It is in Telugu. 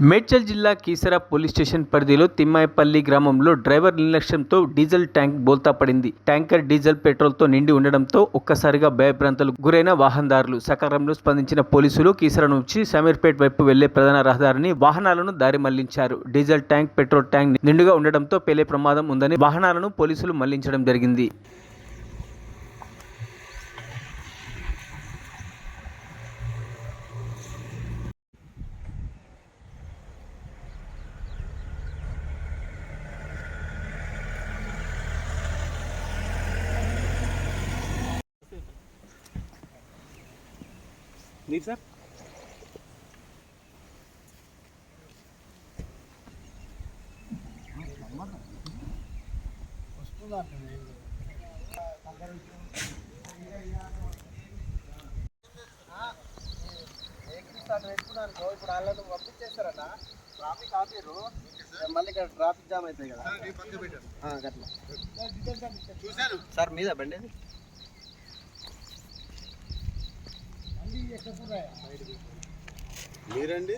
మేడ్చల్ జిల్లా కీసర పోలీస్ స్టేషన్ పరిధిలో తిమ్మాయిపల్లి గ్రామంలో డ్రైవర్ నిర్లక్ష్యంతో డీజిల్ ట్యాంక్ బోల్తా పడింది. ట్యాంకర్ డీజిల్ పెట్రోల్తో నిండి ఉండడంతో ఒక్కసారిగా భయభ్రాంతులకు గురైన వాహనదారులు. సకాలంలో స్పందించిన పోలీసులు కీసర నుంచి సమీర్పేట్ వైపు వెళ్లే ప్రధాన రహదారిని వాహనాలను దారి మళ్లించారు. డీజిల్ ట్యాంక్, పెట్రోల్ ట్యాంక్ నిండుగా ఉండడంతో పేలే ప్రమాదం ఉందని వాహనాలను పోలీసులు మళ్లించడం జరిగింది. నీరు సార్ ఇప్పుడు వాళ్ళను పంపించేస్తారన్న ట్రాఫిక్ ఆపిరు మళ్ళీ ఇక్కడ ట్రాఫిక్ జామ్ అవుతాయి కదా అట్లా సార్ మీద బండి మీరండి